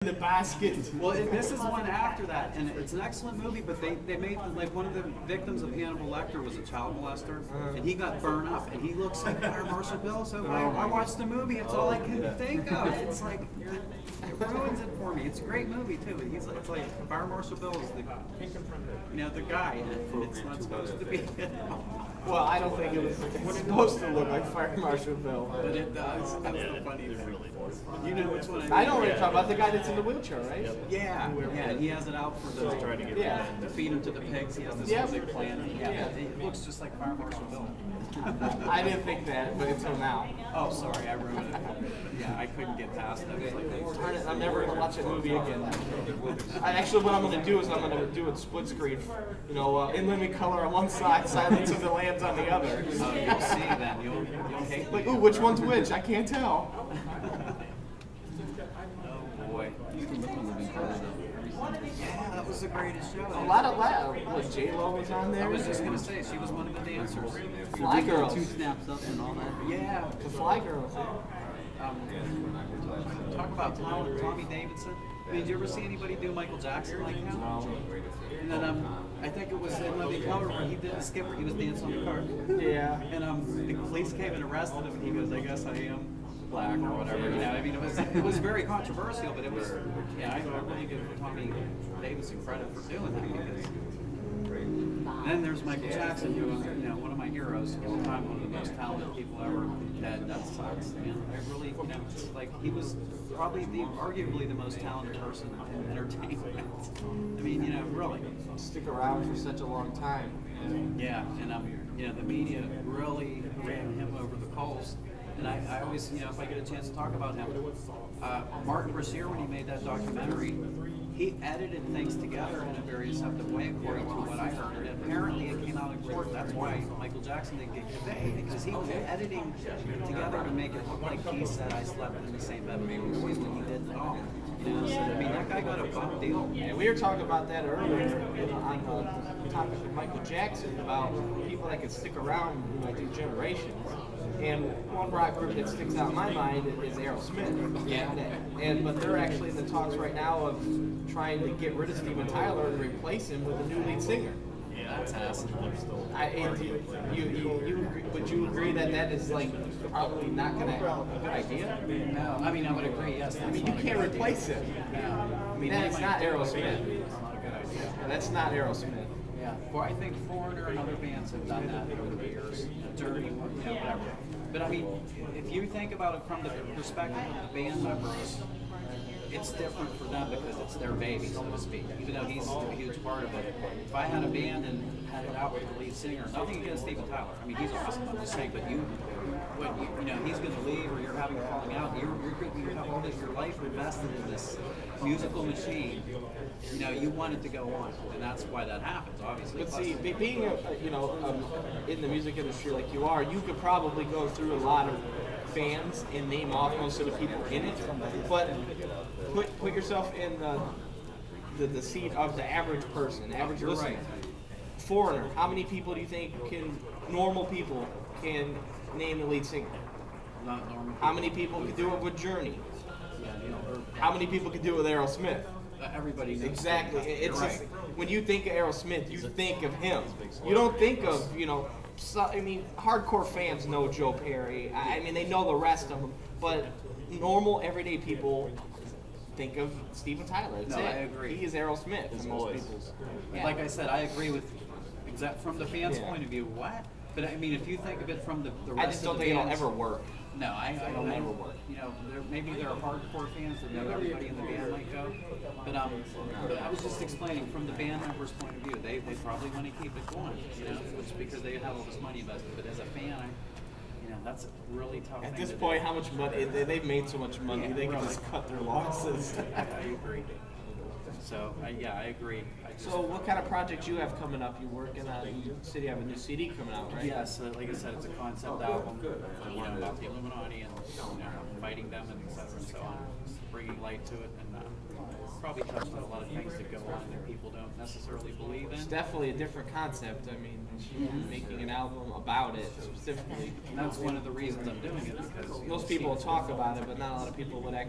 The basket. Well, this is one after that, and it's an excellent movie. But they made like one of the victims of Hannibal Lecter was a child molester, and he got burned up, and he looks like Fire Marshal Bill. So I watched the movie. It's all I can think of. It's like it ruins it for me. It's a great movie too. It's like Fire Marshal Bill is the guy, and it's not supposed to be. Well, I don't think it was supposed to look like Fire Marshal Bill. But it does. That's the funny thing. You know which one I know what you're talking about. The guy that's in the wheelchair, right? Yeah, yeah. He has it out for the to feed him to the pigs. He has this whole big plan. Yeah, it looks just like Fire Marshal Bill. I didn't think that, but until now. Oh, sorry, I ruined it. Yeah, I couldn't get past it. Darn it, I'm never gonna watch that movie again. Actually, what I'm gonna do is I'm gonna do it split screen. In living color on one side, Silence of the Lambs on the other. You'll see then. You'll hate. Like, ooh, which one's which? I can't tell. Oh boy. Yeah, that was the greatest show. A lot of what J-Lo was on there. I was just gonna say she was one of the dancers. Fly Girls. 2 snaps up and all that. Yeah, The Fly Girls. Talk about Tommy Davidson. I mean, did you ever see anybody do Michael Jackson like him? No. And then I think it was in Living Color where he did the skipper. He was dancing on the car. Yeah. And the police came and arrested him, and he goes, "I guess I am black or whatever." I mean, it was very controversial, but it was. Yeah, I really give Tommy Davidson credit for doing that because. And then there's Michael Jackson, who one of my heroes of all time, one of the most talented people ever. That sucks, man. I really, it's like he was probably arguably the most talented person in entertainment. I mean, really. Stick around for such a long time. Yeah, and the media really ran him over the coals. And I always, if I get a chance to talk about him, Martin Brashear, when he made that documentary, he edited things together in a very deceptive way, according to what I heard. And apparently it came out in court. That's why Michael Jackson didn't get convicted, because he was editing together to make it look like he said, "I slept in the same bed with Mavis Boys," when he didn't at all. So, I mean, that guy got a bump deal. Yeah, we were talking about that earlier on the topic of Michael Jackson, about people that can stick around through generations. And one rock group that sticks out in my mind is Aerosmith. Yeah. But they're actually in the talks right now of trying to get rid of Steven Tyler and replace him with a new lead singer. Yeah, that's awesome. Would you agree that is probably not going to be a good idea? No, I mean, I would agree. Yes. I mean, you can't replace him. No. I mean, that's not Aerosmith. It's not a good idea. That's not Aerosmith. Yeah, well, I think Foreigner and other bands have done that over the years. Journey, whatever. But I mean, if you think about it from the perspective of the band members, it's different for them because it's their baby, so to speak. Even though he's a huge part of it. If I had a band and had it out with the lead singer, nothing against Steven Tyler. I mean, he's awesome. I'm just saying, but when he's going to leave or you're having a falling out, you have all your life invested in this musical machine. You want it to go on, and that's why that happens, obviously. But see, being in the music industry like you are, you could probably go through a lot of bands and name off most of the people in it. But put yourself in the seat of the average person, average listener. Right. Foreigner, how many people do you think normal people can name the lead singer? Not normal. How many people can do it with Journey? Yeah, How many people can do it with Aerosmith? everybody knows. Exactly. It's right. just, when you think of Aerosmith, you think of him. You don't think of, hardcore fans know Joe Perry. I mean, they know the rest of them. But normal, everyday people think of Steven Tyler. That's it. I agree. He is Aerosmith for most people. Yeah. Like I said, I agree with from the fans' Yeah. point of view. What? But I mean, if you think of it from the rest I just don't of the think it'll bands, ever work. No, It'll never work. Maybe there are hardcore fans that know everybody in the band might go. But I was just explaining from the band members' point of view, they probably want to keep it going. It's because they have all this money invested. But as a fan, that's a really tough thing. At this to point, do. how much money? They've made so much money, Yeah, they can really. just cut their losses. I agree. So, I agree. So, what kind of projects you have coming up? You're working on, you said you have a new CD coming out, right? Yes, like I said, it's a concept album about the Illuminati and fighting them and et cetera and so on. Bringing light to it and probably touched on a lot of things that go on that people don't necessarily believe in. It's definitely a different concept. I mean, making an album about it specifically. And that's one of the reasons I'm doing it because Most people talk about it, but not a lot of people would actually.